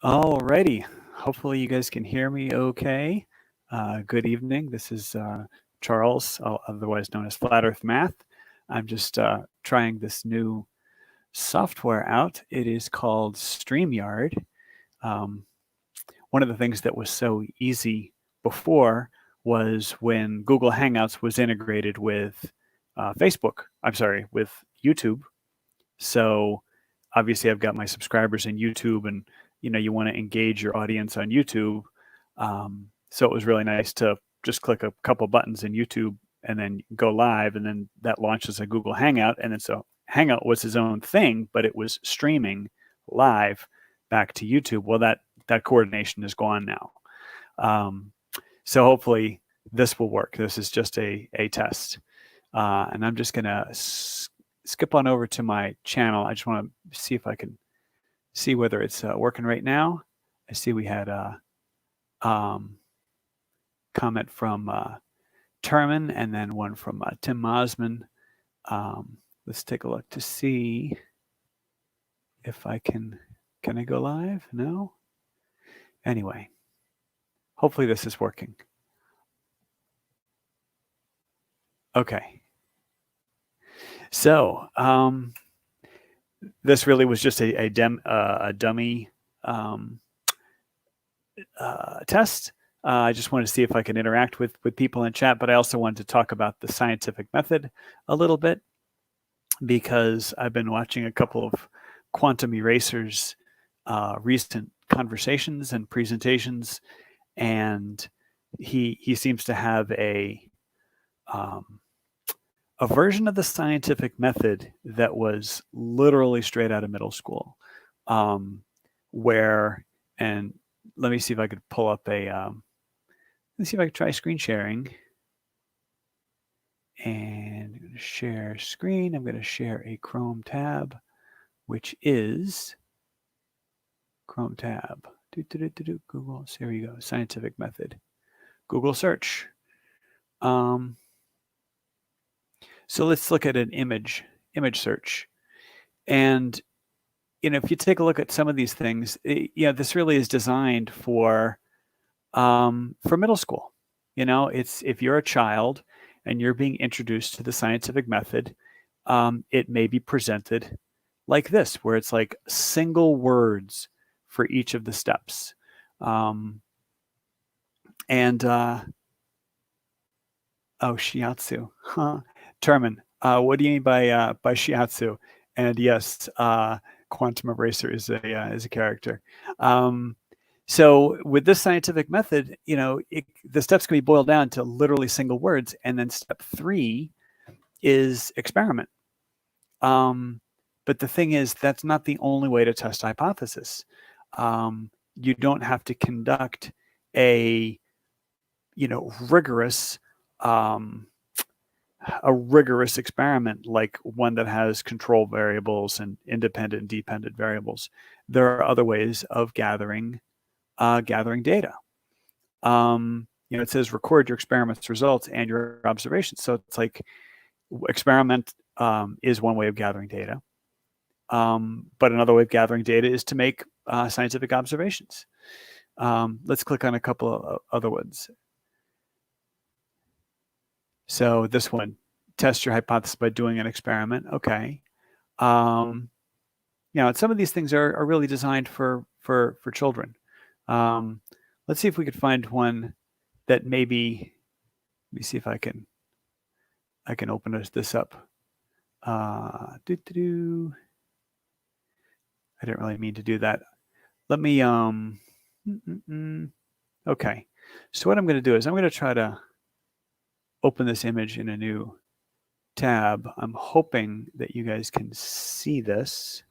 Alrighty. Hopefully you guys can hear me okay. Good evening. This is Charles, otherwise known as Flat Earth Math. I'm just trying this new software out. It is called StreamYard. One of the things that was so easy before was when Google Hangouts was integrated with with YouTube. So obviously I've got my subscribers in YouTube, and you want to engage your audience on YouTube. So it was really nice to just click a couple buttons in YouTube and then go live, and then that launches a Google Hangout. And then so Hangout was his own thing, but it was streaming live back to YouTube. Well, that coordination is gone now. So hopefully this will work. This is just a test. And I'm just going to skip on over to my channel. I just want to see if I can see whether it's working right now. I see we had a comment from Terman and then one from Tim Mosman. Let's take a look to see if I can I go live? No? Anyway, hopefully this is working. Okay. So this really was just a dummy test. I just wanted to see if I can interact with people in chat, but I also wanted to talk about the scientific method a little bit, because I've been watching a couple of Quantum Erasers recent conversations and presentations, and he seems to have a version of the scientific method that was literally straight out of middle school, where, and let me see if I could pull up a, let's see if I can try screen sharing. And I'm going to share screen. I'm going to share a Chrome tab, which is Chrome tab. Google, so here you go, scientific method. Google search. So let's look at an image search. And, if you take a look at some of these things, this really is designed for middle school. It's, if you're a child and you're being introduced to the scientific method, it may be presented like this, where it's like single words for each of the steps. Oh, shiatsu. Huh. Terman, what do you mean by shiatsu? And yes, Quantum Eraser is a character. So with this scientific method, the steps can be boiled down to literally single words, and then step 3 is experiment. But the thing is, that's not the only way to test a hypothesis. You don't have to conduct a rigorous experiment, like one that has control variables and independent and dependent variables. There are other ways of gathering data. It says record your experiment's results and your observations. So it's like experiment is one way of gathering data. But another way of gathering data is to make scientific observations. Let's click on a couple of other ones. So this one, test your hypothesis by doing an experiment. Okay. Some of these things are really designed for children. Let's see if we could find one that maybe, let me see if I can open this up. I didn't really mean to do that. Let me, okay. So what I'm going to do is I'm going to try to open this image in a new tab. I'm hoping that you guys can see this.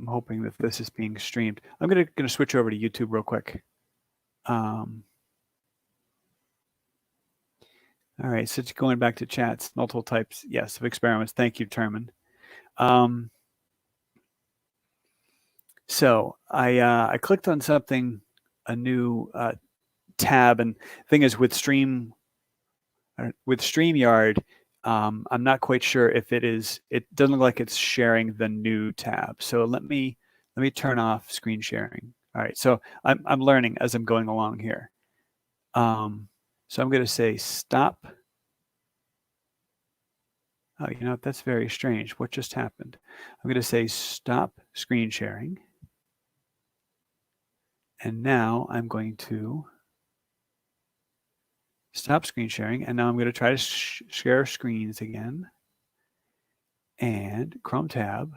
I'm hoping that this is being streamed. I'm going to switch over to YouTube real quick. All right, so going back to chats, multiple types, yes, of experiments. Thank you, Terman. So I clicked on something, a new tab, and the thing is with StreamYard, I'm not quite sure if it doesn't look like it's sharing the new tab. So let me turn off screen sharing. All right, so I'm learning as I'm going along here. So I'm going to say stop. Oh, you know, that's very strange. What just happened? I'm going to say stop screen sharing. And now I'm going to stop screen sharing. And now I'm going to try to share screens again. And Chrome tab.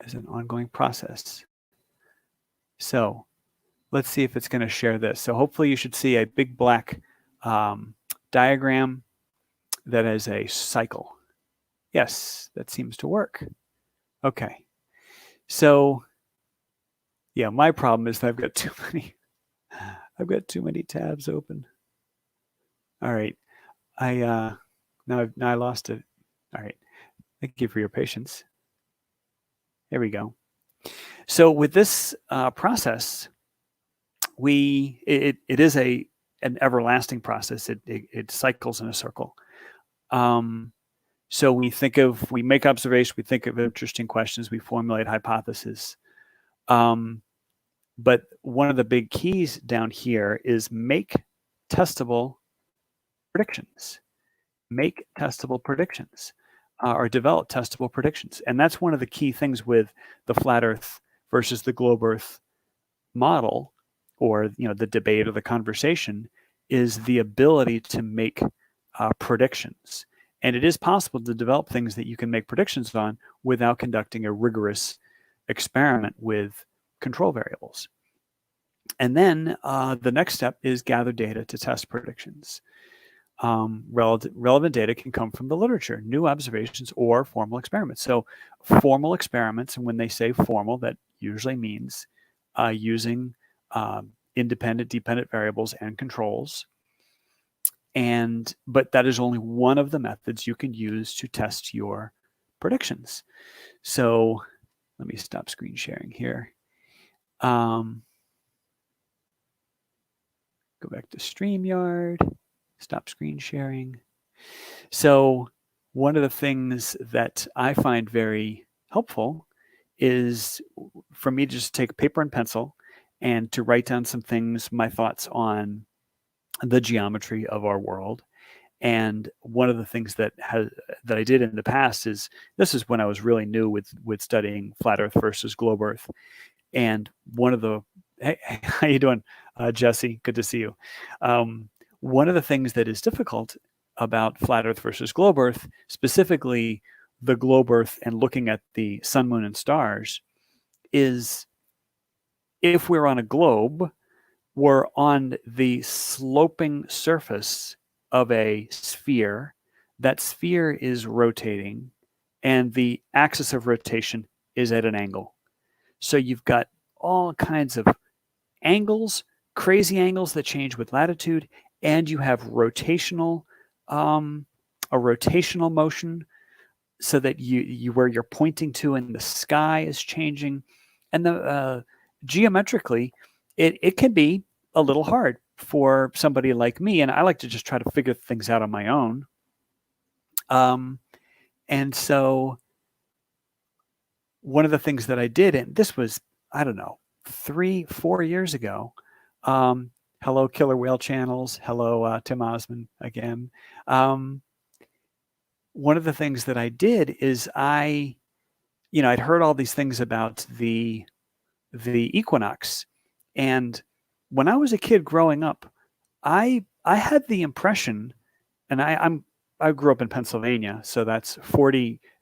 As an ongoing process. So let's see if it's going to share this. So hopefully you should see a big black diagram that is a cycle. Yes, that seems to work. Okay. So yeah, my problem is that I've got too many tabs open. All right. Now I lost it. All right. Thank you for your patience. There we go. So with this process, it is an everlasting process. It cycles in a circle. So we make observations, we think of interesting questions, we formulate hypotheses. But one of the big keys down here is make testable predictions. Make testable predictions or develop testable predictions. And that's one of the key things with the flat Earth versus the globe Earth model, or the debate or the conversation, is the ability to make predictions. And it is possible to develop things that you can make predictions on without conducting a rigorous experiment with control variables. And then the next step is gather data to test predictions. Relevant data can come from the literature, new observations, or formal experiments. So formal experiments, and when they say formal, that usually means using independent, dependent variables and controls. But that is only one of the methods you can use to test your predictions. So let me stop screen sharing here. Go back to StreamYard, stop screen sharing. So one of the things that I find very helpful is for me to just take paper and pencil and to write down some things, my thoughts on the geometry of our world. And one of the things that I did in the past is, this is when I was really new with studying flat Earth versus globe Earth. And hey, how you doing, Jesse? Good to see you. One of the things that is difficult about flat Earth versus globe Earth, specifically the globe Earth and looking at the sun, moon, and stars, is if we're on a globe, we're on the sloping surface of a sphere. That sphere is rotating, and the axis of rotation is at an angle. So you've got all kinds of angles, crazy angles that change with latitude, and you have a rotational motion, so that you where you're pointing to in the sky is changing, and the geometrically, it can be a little hard for somebody like me, and I like to just try to figure things out on my own. And so one of the things that I did, and this was, I don't know, 3-4 years ago. Hello, Killer Whale Channels. Hello, Tim Osman again. One of the things that I did is I'd heard all these things about the equinox, and when I was a kid growing up, I had the impression, and I grew up in Pennsylvania, so that's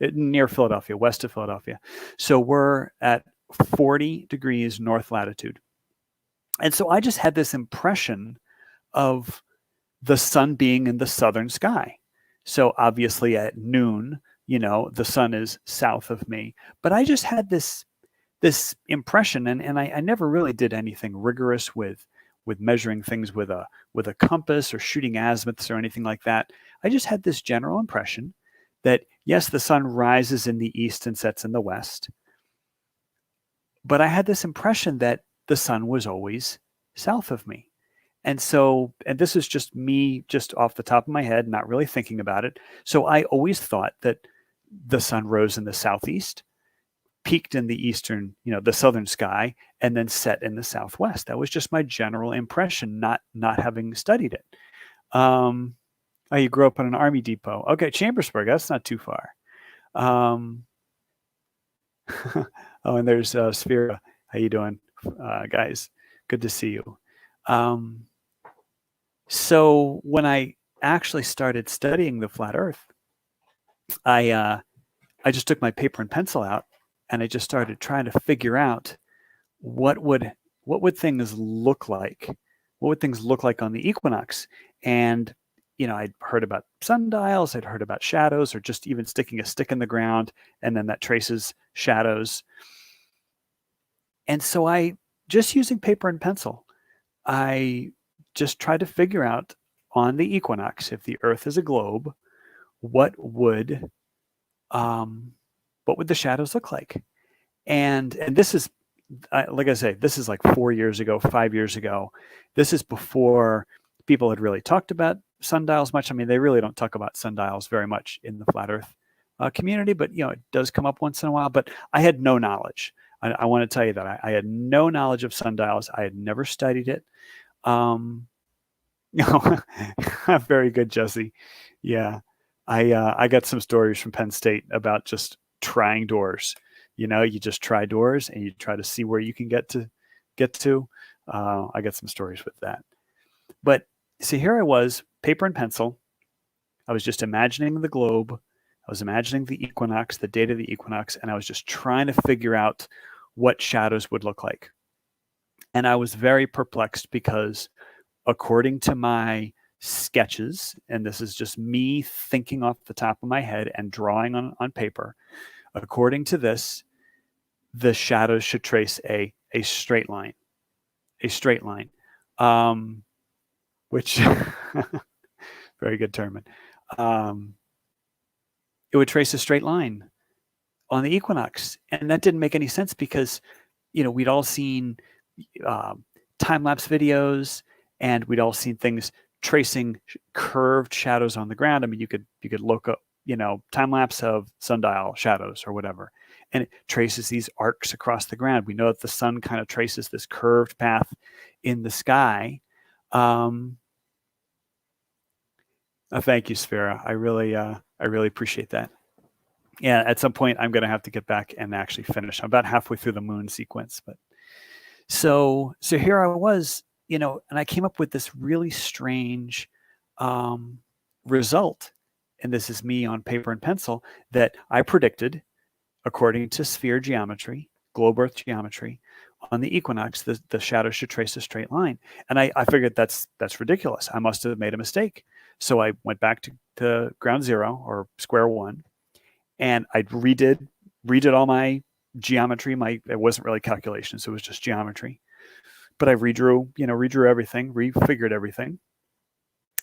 near Philadelphia, west of Philadelphia. So we're at 40 degrees north latitude. And so I just had this impression of the sun being in the southern sky. So obviously at noon, the sun is south of me. But I just had this impression, and I never really did anything rigorous with measuring things with a compass or shooting azimuths or anything like that. I just had this general impression that, yes, the sun rises in the east and sets in the west. But I had this impression that the sun was always south of me. And so, and this is just me, just off the top of my head, not really thinking about it. So I always thought that the sun rose in the southeast, peaked in the eastern, the southern sky, and then set in the southwest. That was just my general impression, not having studied it. Oh, you grew up on an army depot. Okay, Chambersburg, that's not too far. Um, oh, and there's Sphera. How you doing, guys? Good to see you. So when I actually started studying the flat Earth, I just took my paper and pencil out, and I just started trying to figure out what would things look like? What would things look like on the equinox? And I'd heard about sundials, I'd heard about shadows, or just even sticking a stick in the ground, and then that traces shadows. And so I, just using paper and pencil, I just tried to figure out on the equinox, if the Earth is a globe, what would the shadows look like? And this is, like I say, this is like 4 years ago, 5 years ago. This is before people had really talked about sundials much. I mean, they really don't talk about sundials very much in the flat Earth community, but it does come up once in a while. But I had no knowledge. I want to tell you that I had no knowledge of sundials. I had never studied it. Very good, Jesse. Yeah, I got some stories from Penn State about just trying doors. You just try doors and you try to see where you can get to. I got some stories with that. But see, here I was, paper and pencil. I was just imagining the globe. I was imagining the equinox, the date of the equinox, and I was just trying to figure out what shadows would look like. And I was very perplexed because, according to my sketches, and this is just me thinking off the top of my head and drawing on paper, according to this, the shadows should trace a straight line. A straight line. Which, very good, Terman. It would trace a straight line on the equinox. And that didn't make any sense because, we'd all seen time-lapse videos, and we'd all seen things tracing curved shadows on the ground. I mean, you could look up, time-lapse of sundial shadows or whatever, and it traces these arcs across the ground. We know that the sun kind of traces this curved path in the sky. Thank you, Sphera. I really appreciate that. Yeah, at some point I'm going to have to get back and actually finish. I'm about halfway through the moon sequence, but so here I was, and I came up with this really strange result. And this is me on paper and pencil, that I predicted, according to sphere geometry, globe Earth geometry, on the equinox, the shadow should trace a straight line. And I figured that's ridiculous. I must have made a mistake. So I went back to ground zero, or square one, and I redid all my geometry. It wasn't really calculations, it was just geometry. But I redrew everything, refigured everything,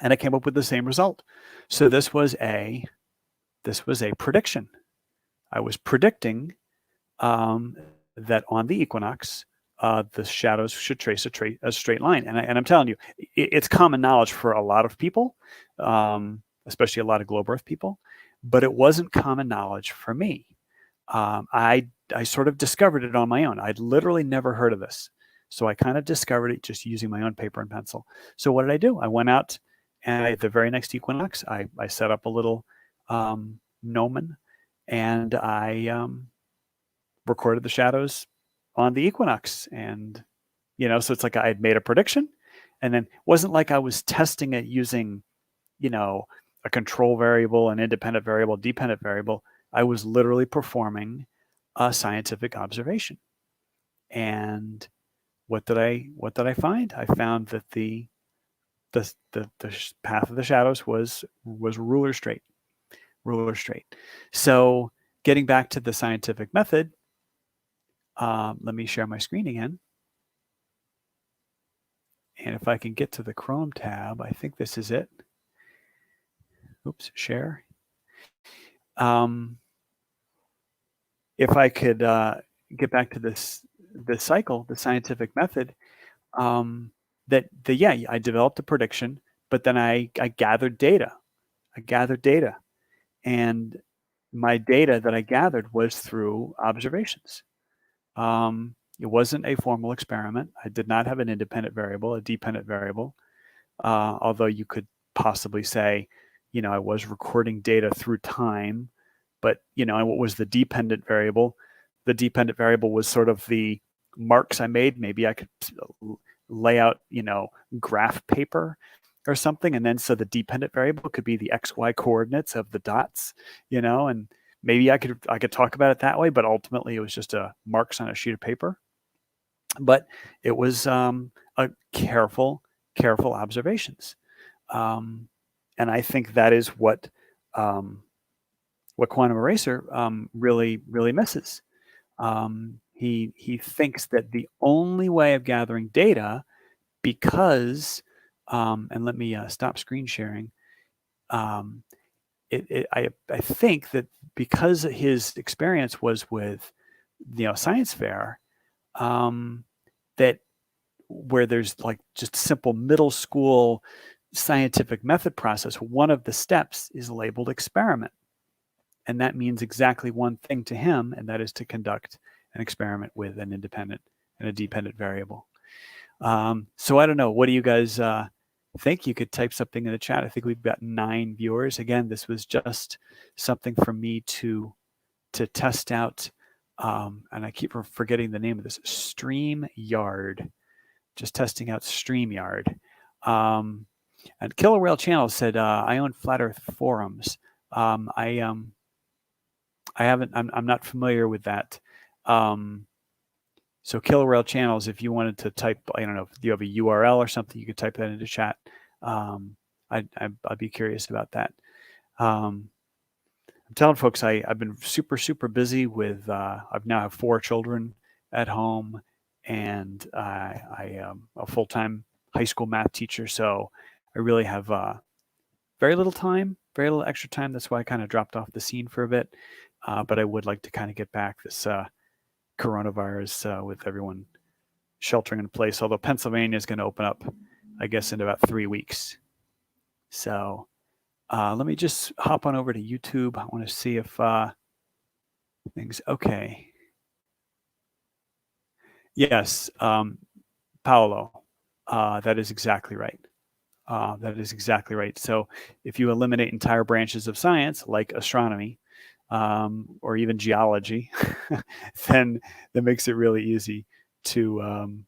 and I came up with the same result. So this was a prediction. I was predicting that on the equinox, the shadows should trace a straight line. And I'm telling you, it's common knowledge for a lot of people, especially a lot of globe Earth people, but it wasn't common knowledge for me. I sort of discovered it on my own. I'd literally never heard of this. So I kind of discovered it just using my own paper and pencil. So what did I do? I went out, and at the very next equinox, I set up a little gnomon, and I recorded the shadows on the equinox. And, so it's like I had made a prediction, and then it wasn't like I was testing it using, a control variable, an independent variable, dependent variable. I was literally performing a scientific observation. And what did I find? I found that the path of the shadows was ruler straight. So getting back to the scientific method, let me share my screen again. And if I can get to the Chrome tab, I think this is it. Oops, share. If I could get back to this cycle, the scientific method, yeah, I developed a prediction, but then I gathered data. And my data that I gathered was through observations. It wasn't a formal experiment. I did not have an independent variable, a dependent variable, although you could possibly say, I was recording data through time, but, and what was the dependent variable? The dependent variable was sort of the marks I made. Maybe I could lay out, graph paper or something. And then so the dependent variable could be the XY coordinates of the dots, and maybe I could talk about it that way, but ultimately it was just marks on a sheet of paper. But it was a careful observations. And I think that is what Quantum Eraser really misses. He thinks that the only way of gathering data, because and let me stop screen sharing. I think that because his experience was with science fair, that where there's like just simple middle school scientific method process, one of the steps is labeled experiment. And that means exactly one thing to him, and that is to conduct an experiment with an independent and a dependent variable. So I don't know. What do you guys think? You could type something in the chat. I think we've got 9 viewers. Again, this was just something for me to test out. And I keep forgetting the name of this. StreamYard. Just testing out StreamYard. And Killer Whale Channel said, I own Flat Earth forums. I haven't, I'm not familiar with that. So Killer Whale Channels, if you wanted to type, I don't know, if you have a URL or something, you could type that into chat. I'd be curious about that. I'm telling folks, I've been super busy with, I've now have 4 children at home, and I am a full-time high school math teacher. So I really have very little time, very little extra time. That's why I kind of dropped off the scene for a bit. But I would like to kind of get back this coronavirus with everyone sheltering in place, although Pennsylvania is going to open up, I guess, in about 3 weeks. So let me just hop on over to YouTube. I want to see if things, okay. Yes, Paolo, that is exactly right. That is exactly right. So if you eliminate entire branches of science, like astronomy, or even geology, then that makes it really easy to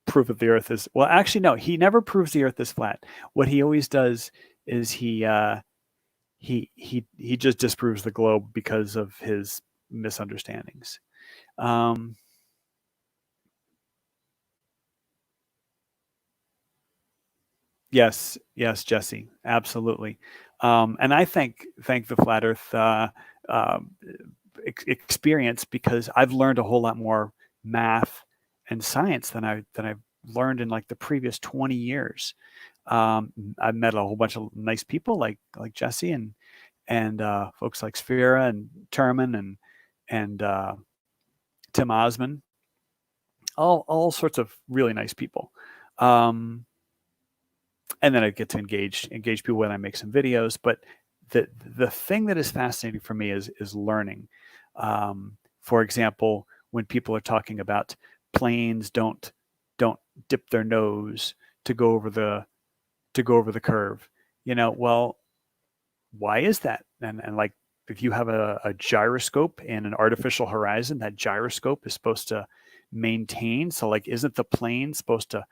prove that the Earth is, well, actually, no, he never proves the Earth is flat. What he always does is he just disproves the globe because of his misunderstandings. Yes, Jesse, absolutely. And I thank the Flat Earth experience, because I've learned a whole lot more math and science than I've learned in like the previous 20 years. I've met a whole bunch of nice people like Jesse and folks like Sphera and Terman and Tim Osman, all sorts of really nice people. And then I get to engage people when I make some videos. But the thing that is fascinating for me is learning. For example, when people are talking about planes don't dip their nose to go over the curve, well, why is that? And like, if you have a gyroscope in an artificial horizon, that gyroscope is supposed to maintain. So like, isn't the plane supposed to,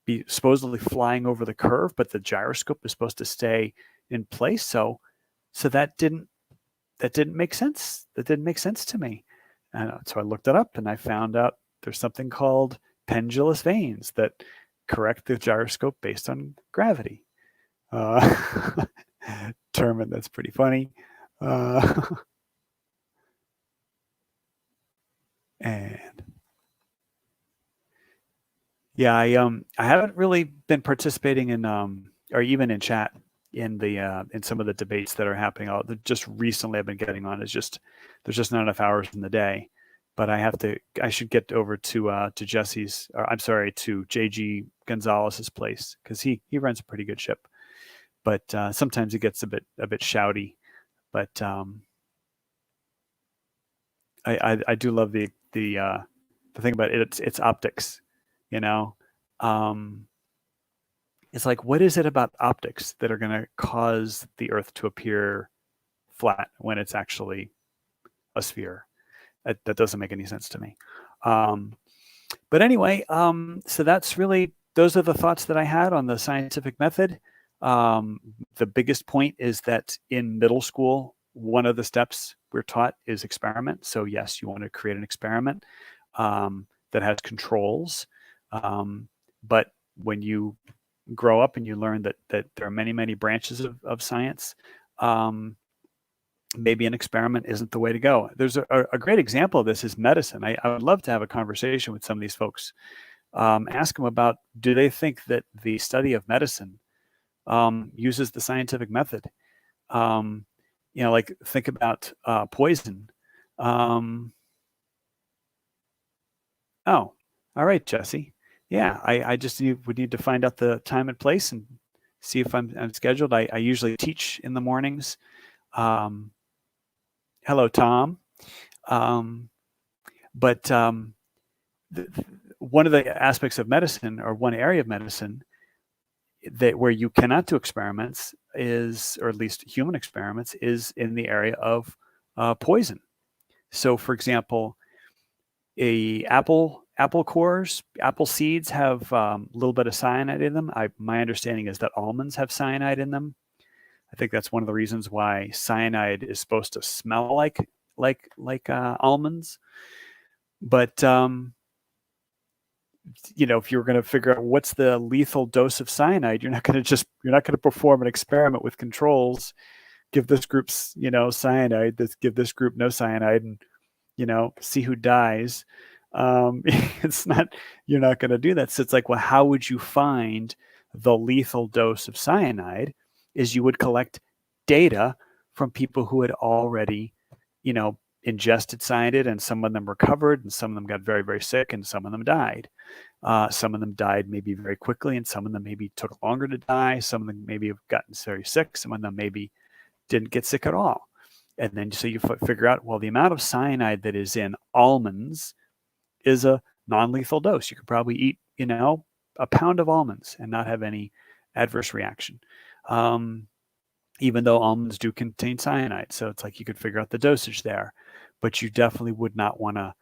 be supposedly flying over the curve, but the gyroscope is supposed to stay in place? So that didn't make sense. That didn't make sense to me. And so I looked it up, and I found out there's something called pendulous vanes that correct the gyroscope based on gravity. Term, that's pretty funny. And yeah, I haven't really been participating in or even in chat in some of the debates that are happening. Just recently I've been getting on. There's just not enough hours in the day but I should get over to Jesse's, or I'm sorry, to JG Gonzalez's place, because he runs a pretty good ship. But sometimes it gets a bit shouty. But I do love the thing about it. It's optics, you know. It's like, what is it about optics that are going to cause the Earth to appear flat when it's actually a sphere? That doesn't make any sense to me. But anyway, so those are the thoughts that I had on the scientific method. The biggest point is that in middle school, one of the steps we're taught is experiment. So yes, you want to create an experiment that has controls. But when you grow up and you learn that there are many, many branches of science, maybe an experiment isn't the way to go. There's a great example of this is medicine. I would love to have a conversation with some of these folks. Ask them about, do they think that the study of medicine uses the scientific method? Like think about poison. Oh, all right, Jesse. Yeah, I just would need to find out the time and place and see if I'm scheduled. I usually teach in the mornings. Hello, Tom. But one of the aspects of medicine, or one area of medicine, that where you cannot do experiments is, or at least human experiments, is in the area of poison. So, for example, apple cores, apple seeds have a little bit of cyanide in them. My understanding is that almonds have cyanide in them. I think that's one of the reasons why cyanide is supposed to smell like almonds. But if you're going to figure out what's the lethal dose of cyanide, you're not going to perform an experiment with controls. Give this group cyanide. Give this group no cyanide, and see who dies. It's not. You're not going to do that. So it's like, well, how would you find the lethal dose of cyanide? Is you would collect data from people who had already, ingested cyanide, and some of them recovered, and some of them got very, very sick, and some of them died. Some of them died maybe very quickly, and some of them maybe took longer to die. Some of them maybe have gotten very sick. Some of them maybe didn't get sick at all. And then so you figure out, well, the amount of cyanide that is in almonds is a non-lethal dose. You could probably eat, a pound of almonds and not have any adverse reaction. Even though almonds do contain cyanide. So it's like you could figure out the dosage there, but you definitely would not want to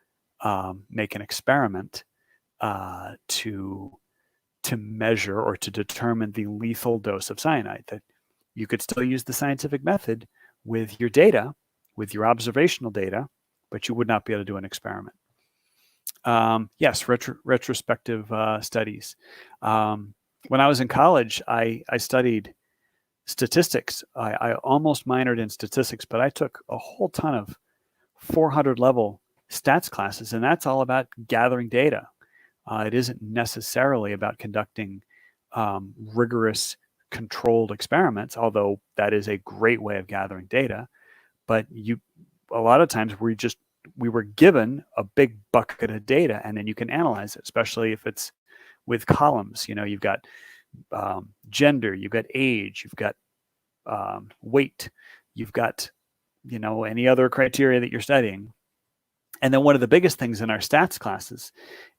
make an experiment to measure or to determine the lethal dose of cyanide. That you could still use the scientific method with your data, with your observational data, but you would not be able to do an experiment. Yes, retrospective studies. When I was in college, I studied statistics. I almost minored in statistics, but I took a whole ton of 400 level stats classes, and that's all about gathering data. It isn't necessarily about conducting rigorous controlled experiments, although that is a great way of gathering data. But a lot of times we were given a big bucket of data, and then you can analyze it, especially if it's with columns. You've got gender, you've got age, you've got weight, you've got any other criteria that you're studying. And then one of the biggest things in our stats classes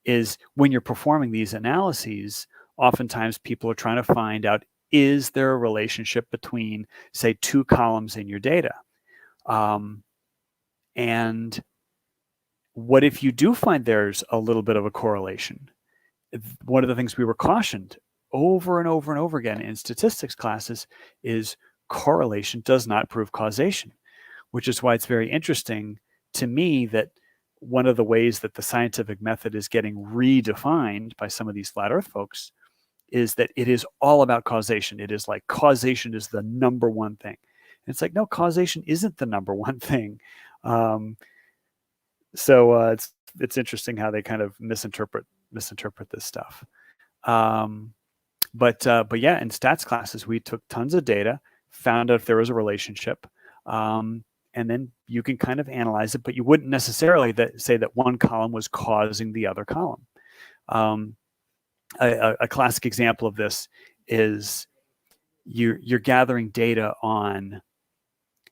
is when you're performing these analyses, oftentimes people are trying to find out, is there a relationship between, say, two columns in your data? And what if you do find there's a little bit of a correlation? One of the things we were cautioned over and over and over again in statistics classes is correlation does not prove causation, which is why it's very interesting to me that one of the ways that the scientific method is getting redefined by some of these flat earth folks is that it is all about causation. It is like causation is the number one thing. And it's like, no, causation isn't the number one thing. So it's interesting how they kind of misinterpret this stuff. But yeah, in stats classes, we took tons of data, found out if there was a relationship, and and then you can kind of analyze it, but you wouldn't necessarily say that one column was causing the other column. A classic example of this is you're gathering data on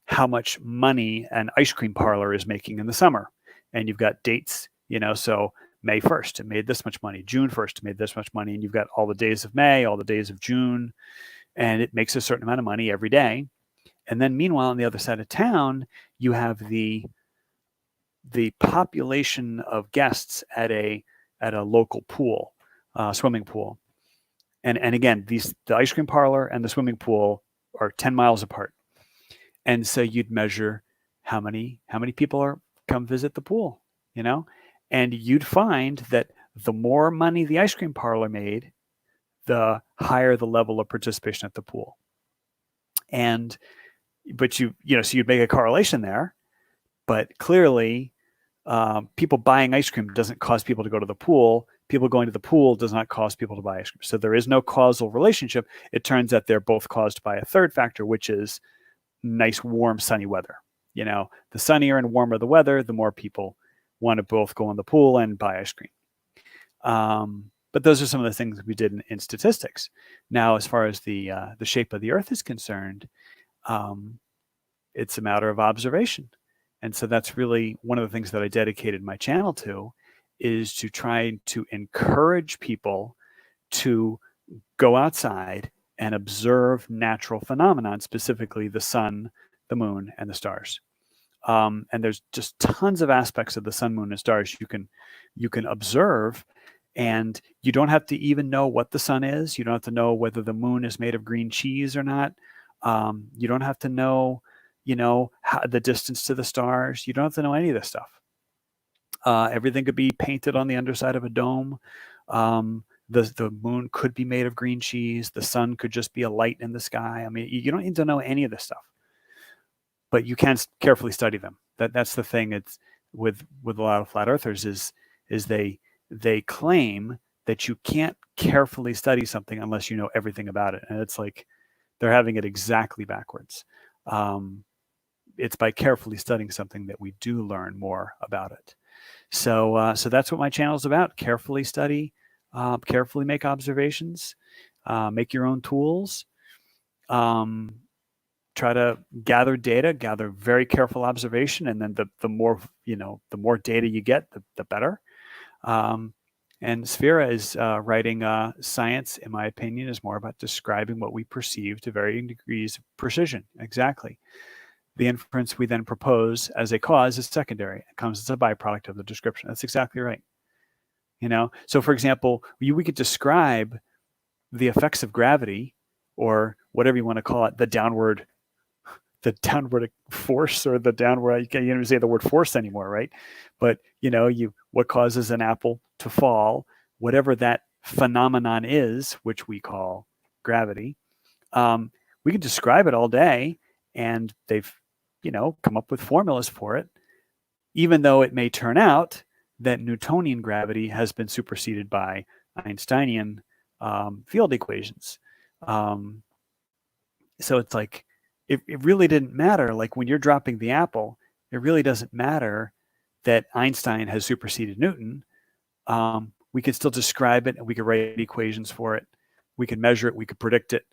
how much money an ice cream parlor is making in the summer, and you've got dates, so May 1st, it made this much money. June 1st, it made this much money. And you've got all the days of May, all the days of June, and it makes a certain amount of money every day. And then meanwhile, on the other side of town, you have the population of guests at a local pool, swimming pool. And again, the ice cream parlor and the swimming pool are 10 miles apart. And so you'd measure how many people come visit the pool, and you'd find that the more money the ice cream parlor made, the higher the level of participation at the pool. But so you'd make a correlation there, but clearly people buying ice cream doesn't cause people to go to the pool. People going to the pool does not cause people to buy ice cream. So there is no causal relationship. It turns out they're both caused by a third factor, which is nice, warm, sunny weather. The sunnier and warmer the weather, the more people want to both go in the pool and buy ice cream. But those are some of the things we did in statistics. Now, as far as the shape of the Earth is concerned, it's a matter of observation. And so that's really one of the things that I dedicated my channel to, is to try to encourage people to go outside and observe natural phenomenon, specifically the sun, the moon, and the stars. And there's just tons of aspects of the sun, moon, and stars you can observe, and you don't have to even know what the sun is. You don't have to know whether the moon is made of green cheese or not. You don't have to know, how, the distance to the stars. You don't have to know any of this stuff. Everything could be painted on the underside of a dome. The moon could be made of green cheese. The sun could just be a light in the sky. I mean, you don't need to know any of this stuff, but you can carefully study them. That's the thing. It's with a lot of flat earthers is they claim that you can't carefully study something unless you know everything about it, and it's like they're having it exactly backwards. It's by carefully studying something that we do learn more about it. So that's what my channel is about. Carefully study, carefully make observations, make your own tools, try to gather data, gather very careful observation, and then the more data you get, the better. And Sphera is writing science, in my opinion, is more about describing what we perceive to varying degrees of precision. Exactly. The inference we then propose as a cause is secondary. It comes as a byproduct of the description. That's exactly right. So for example, we could describe the effects of gravity, or whatever you want to call it, the downward force, or the downward, you can't even say the word force anymore, right? But what causes an apple to fall, whatever that phenomenon is, which we call gravity, we can describe it all day, and they've come up with formulas for it, even though it may turn out that Newtonian gravity has been superseded by Einsteinian field equations. So it's like, it really didn't matter. Like when you're dropping the apple, it really doesn't matter that Einstein has superseded Newton. We could still describe it, and we could write equations for it. We could measure it. We could predict it.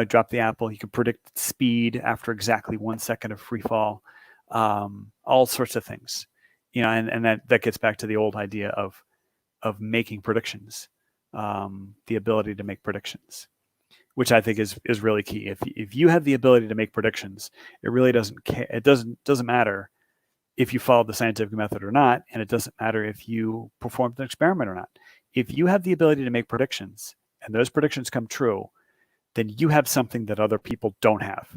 Drop the apple. You could predict speed after exactly 1 second of free fall. All sorts of things. And that gets back to the old idea of making predictions, the ability to make predictions, which I think is really key. If you have the ability to make predictions, it really doesn't care. It doesn't matter if you followed the scientific method or not, and it doesn't matter if you performed an experiment or not. If you have the ability to make predictions, and those predictions come true, then you have something that other people don't have.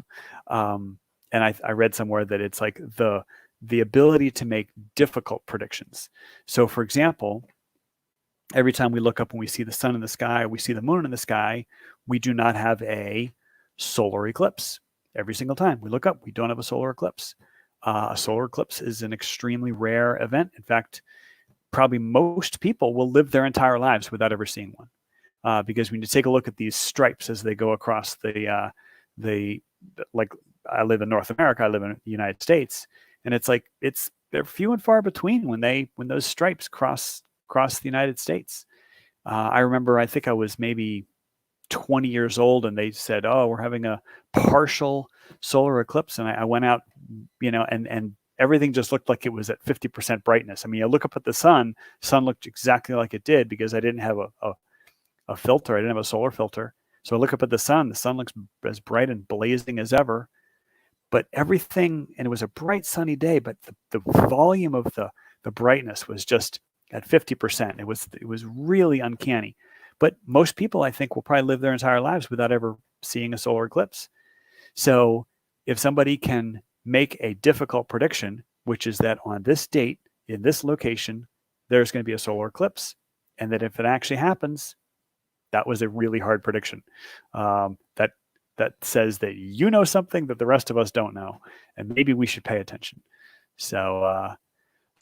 And I read somewhere that it's like the ability to make difficult predictions. So for example, every time we look up and we see the sun in the sky, we see the moon in the sky, we do not have a solar eclipse. Every single time we look up, we don't have a solar eclipse. A solar eclipse is an extremely rare event. In fact, probably most people will live their entire lives without ever seeing one. Because when you take a look at these stripes as they go across the like I live in North America, I live in the United States, and it's like they're few and far between when those stripes cross the United States. I remember, I think I was maybe 20 years old, and they said, "Oh, we're having a partial solar eclipse," and I went out, and everything just looked like it was at 50% brightness. I mean, I look up at the sun looked exactly like it did because I didn't have a filter. I didn't have a solar filter. So I look up at the sun looks as bright and blazing as ever. But everything, and it was a bright sunny day, but the volume of the brightness was just at 50%. It was really uncanny. But most people, I think, will probably live their entire lives without ever seeing a solar eclipse. So if somebody can make a difficult prediction, which is that on this date, in this location, there's going to be a solar eclipse, and that if it actually happens, that was a really hard prediction. That says that you know something that the rest of us don't know, and maybe we should pay attention. So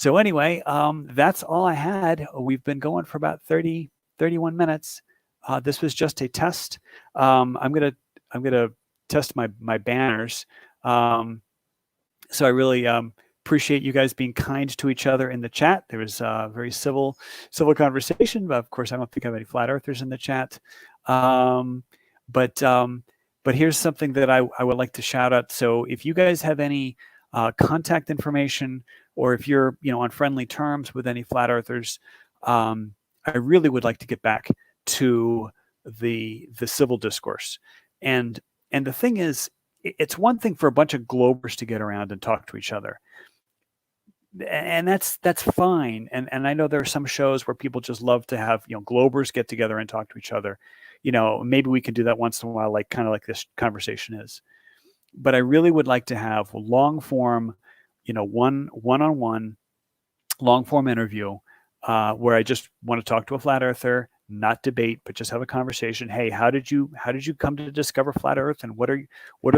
anyway, that's all I had. We've been going for about 31 minutes. This was just a test. I'm gonna test my banners. So I really appreciate you guys being kind to each other in the chat. There was a very civil conversation, but of course I don't think I have any flat earthers in the chat. But here's something that I would like to shout out. So if you guys have any contact information, or if you're on friendly terms with any flat earthers, I really would like to get back to the civil discourse. And the thing is, it's one thing for a bunch of globers to get around and talk to each other, and that's fine. And I know there are some shows where people just love to have globers get together and talk to each other. Maybe we can do that once in a while, like kind of like this conversation is. But I really would like to have long form, one-on-one, long form interview where I just want to talk to a flat earther, not debate, but just have a conversation. Hey, how did you come to discover flat Earth, and what are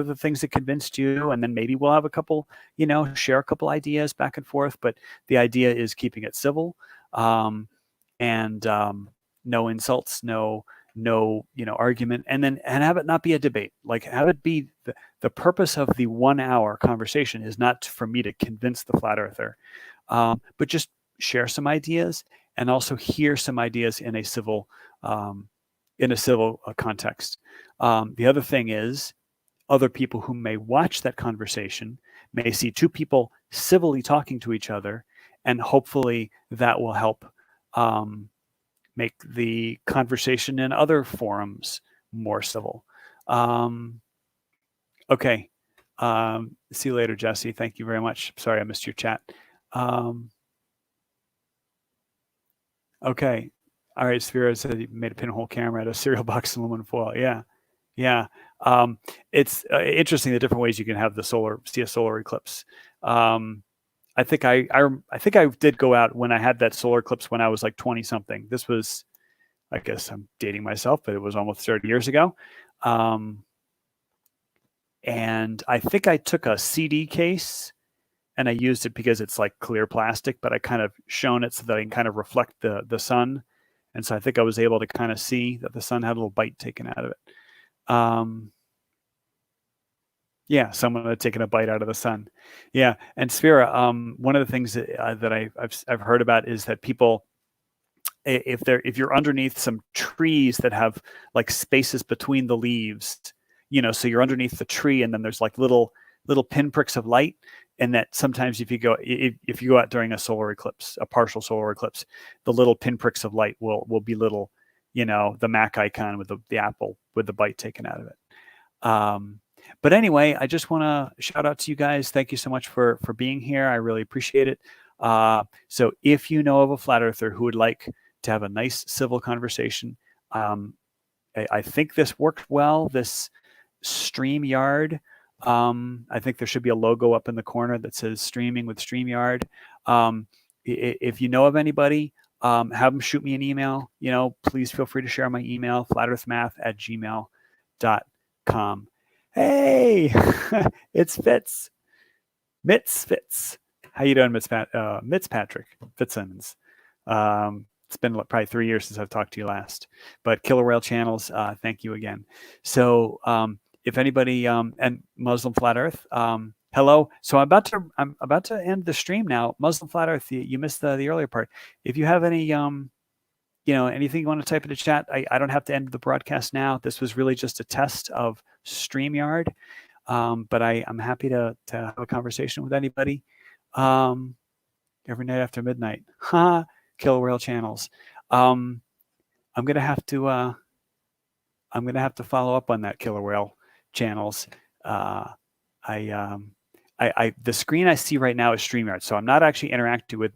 the things that convinced you? And then maybe we'll have a couple, share a couple ideas back and forth. But the idea is keeping it civil, and no insults, no argument, and have it not be a debate. Like, have it be the purpose of the 1 hour conversation is not for me to convince the flat earther, but just share some ideas and also hear some ideas in a civil context. The other thing is, other people who may watch that conversation may see two people civilly talking to each other, and hopefully that will help make the conversation in other forums more civil. Okay. See you later, Jesse. Thank you very much. Sorry I missed your chat. Okay. All right. Sphera said you made a pinhole camera out of cereal box and aluminum foil. Yeah. Yeah. It's interesting the different ways you can have see a solar eclipse. I think I did go out when I had that solar eclipse when I was like 20 something. This was, I guess I'm dating myself, but it was almost 30 years ago. And I think I took a CD case and I used it because it's like clear plastic, but I kind of shone it so that I can kind of reflect the sun. And so I think I was able to kind of see that the sun had a little bite taken out of it. Yeah, someone had taken a bite out of the sun. Yeah, and Sphera, one of the things that I've heard about is that people, if you're underneath some trees that have like spaces between the leaves, so you're underneath the tree, and then there's like little pinpricks of light, and that sometimes if you go out during a solar eclipse, a partial solar eclipse, the little pinpricks of light will be little, the Mac icon with the apple with the bite taken out of it. But anyway, I just want to shout out to you guys. Thank you so much for being here. I really appreciate it. So if you know of a flat earther who would like to have a nice civil conversation, I think this worked well. This StreamYard. I think there should be a logo up in the corner that says streaming with StreamYard. If you know of anybody, have them shoot me an email. Please feel free to share my email, flatearthmath@gmail.com. Hey, it's Fitz. Mitz Fitz. How you doing, Mitz Patrick Fitzsimmons? It's been probably 3 years since I've talked to you last. But Killer Whale Channels, thank you again. So if anybody and Muslim Flat Earth, hello. So I'm about to end the stream now. Muslim Flat Earth, you missed the earlier part. If you have any anything you want to type in the chat, I don't have to end the broadcast now. This was really just a test of StreamYard, but I'm happy to have a conversation with anybody every night after midnight. Ha, killer whale channels. I'm gonna have to follow up on that, killer whale channels. The screen I see right now is StreamYard, so I'm not actually interacting with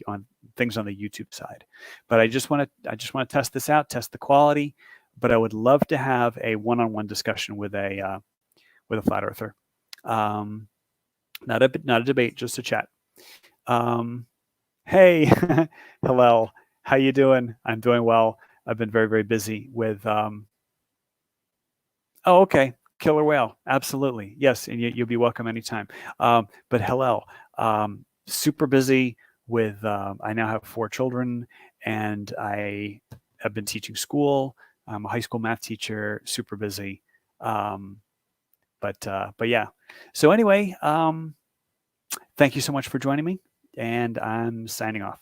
on things on the YouTube side. But I just want to test this out, test the quality. But I would love to have a one-on-one discussion with a flat earther. Not a debate, just a chat. Hey, hello, how you doing? I'm doing well. I've been very, very busy with. Oh, okay. Killer whale, absolutely, yes, and you'll be welcome anytime. But hello, super busy with. I now have 4 children, and I have been teaching school. I'm a high school math teacher, super busy. But yeah. So anyway, thank you so much for joining me, and I'm signing off.